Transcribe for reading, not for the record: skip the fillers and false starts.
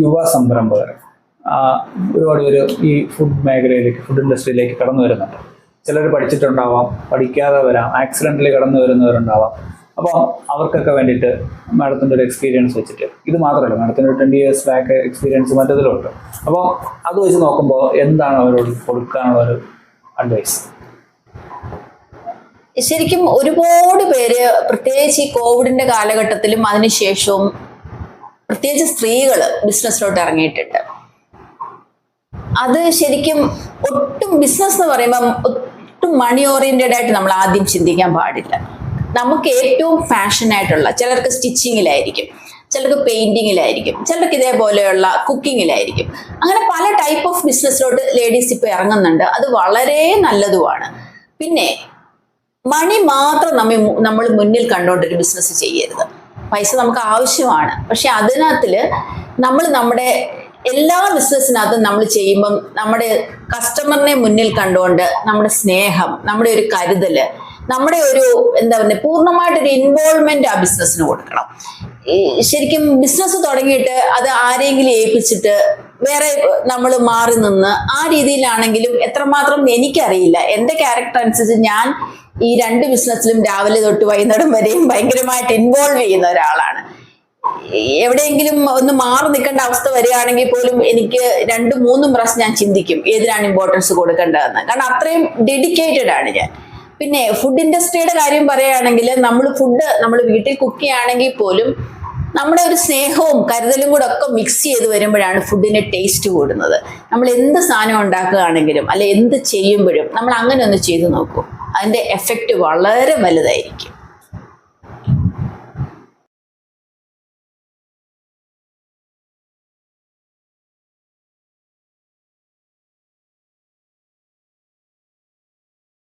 യുവ സംരംഭകർ ഒരുപാട് പേര് ഈ ഫുഡ് മേഖലയിലേക്ക്, ഫുഡ് ഇൻഡസ്ട്രിയിലേക്ക് കടന്നു വരുന്നുണ്ട്. ചിലർ പഠിച്ചിട്ടുണ്ടാവാം, പഠിക്കാതെ വരാം, ആക്സിഡന്റിൽ കടന്നു വരുന്നവരുണ്ടാവാം. അപ്പം അവർക്കൊക്കെ വേണ്ടിയിട്ട് മാഡത്തിൻ്റെ ഒരു എക്സ്പീരിയൻസ് വെച്ചിട്ട്, ഇത് മാത്രമല്ല, മാഡത്തിൻ്റെ ഒരു 20 years ബാക്ക് എക്സ്പീരിയൻസ് മറ്റതിലുണ്ട്. അപ്പോൾ അത് വെച്ച് നോക്കുമ്പോൾ എന്താണ് അവരോട് കൊടുക്കാനുള്ള ഒരു അഡ്വൈസ്? ശരിക്കും ഒരുപാട് പേര് പ്രത്യേകിച്ച് ഈ കോവിഡിന്റെ കാലഘട്ടത്തിലും അതിനുശേഷവും പ്രത്യേകിച്ച് സ്ത്രീകൾ ബിസിനസ്സിലോട്ട് ഇറങ്ങിയിട്ടുണ്ട്. അത് ശരിക്കും ഒട്ടും ബിസിനസ് എന്ന് പറയുമ്പം ഒട്ടും മണി ഓറിയന്റഡ് ആയിട്ട് നമ്മൾ ആദ്യം ചിന്തിക്കാൻ പാടില്ല. നമുക്ക് ഏറ്റവും ഫാഷനായിട്ടുള്ള, ചിലർക്ക് സ്റ്റിച്ചിങ്ങിലായിരിക്കും, ചിലർക്ക് പെയിന്റിങ്ങിലായിരിക്കും, ചിലർക്ക് ഇതേപോലെയുള്ള കുക്കിങ്ങിലായിരിക്കും. അങ്ങനെ പല ടൈപ്പ് ഓഫ് ബിസിനസ്സിലോട്ട് ലേഡീസ് ഇപ്പോൾ ഇറങ്ങുന്നുണ്ട്. അത് വളരെ നല്ലതുമാണ്. പിന്നെ മണി മാത്രം നമ്മൾ മുന്നിൽ കണ്ടുകൊണ്ടൊരു ബിസിനസ് ചെയ്യരുത്. പൈസ നമുക്ക് ആവശ്യമാണ്, പക്ഷെ അതിനകത്തില് നമ്മുടെ എല്ലാ ബിസിനസ്സിനകത്തും നമ്മൾ ചെയ്യുമ്പം നമ്മുടെ കസ്റ്റമറിനെ മുന്നിൽ കണ്ടുകൊണ്ട് നമ്മുടെ സ്നേഹം, നമ്മുടെ ഒരു കരുതല്, നമ്മുടെ ഒരു എന്താ പറയുക പൂർണ്ണമായിട്ടൊരു ഇൻവോൾവ്മെന്റ് ആ ബിസിനസ്സിന് കൊടുക്കണം. ശരിക്കും ബിസിനസ് തുടങ്ങിയിട്ട് അത് ആരെങ്കിലും ഏൽപ്പിച്ചിട്ട് വേറെ നമ്മൾ മാറി നിന്ന് ആ രീതിയിലാണെങ്കിലും എത്രമാത്രം എനിക്കറിയില്ല. എൻ്റെ ക്യാരക്ടർ അനുസരിച്ച് ഞാൻ ഈ 2 ബിസിനസ്സിലും രാവിലെ തൊട്ട് വൈകുന്നേരം വരെയും ഭയങ്കരമായിട്ട് ഇൻവോൾവ് ചെയ്യുന്ന ഒരാളാണ്. എവിടെയെങ്കിലും ഒന്ന് മാറി നിൽക്കേണ്ട അവസ്ഥ വരികയാണെങ്കിൽ പോലും എനിക്ക് 2-3 പ്രാവശ്യം ഞാൻ ചിന്തിക്കും ഏതിനാണ് ഇമ്പോർട്ടൻസ് കൊടുക്കേണ്ടതെന്ന്. കാരണം അത്രയും ഡെഡിക്കേറ്റഡ് ആണ് ഞാൻ. പിന്നെ ഫുഡ് ഇൻഡസ്ട്രിയുടെ കാര്യം പറയുകയാണെങ്കിൽ നമ്മൾ വീട്ടിൽ കുക്ക് ചെയ്യുകയാണെങ്കിൽ പോലും നമ്മുടെ ഒരു സ്നേഹവും കരുതലും കൂടെ ഒക്കെ മിക്സ് ചെയ്ത് വരുമ്പോഴാണ് ഫുഡിന്റെ ടേസ്റ്റ് കൂടുന്നത്. നമ്മൾ എന്ത് സാധനം ഉണ്ടാക്കുകയാണെങ്കിലും അല്ലെ എന്ത് ചെയ്യുമ്പോഴും നമ്മൾ അങ്ങനെ ഒന്ന് ചെയ്തു നോക്കൂ, അതിന്റെ എഫക്റ്റ് വളരെ വലുതായിരിക്കും.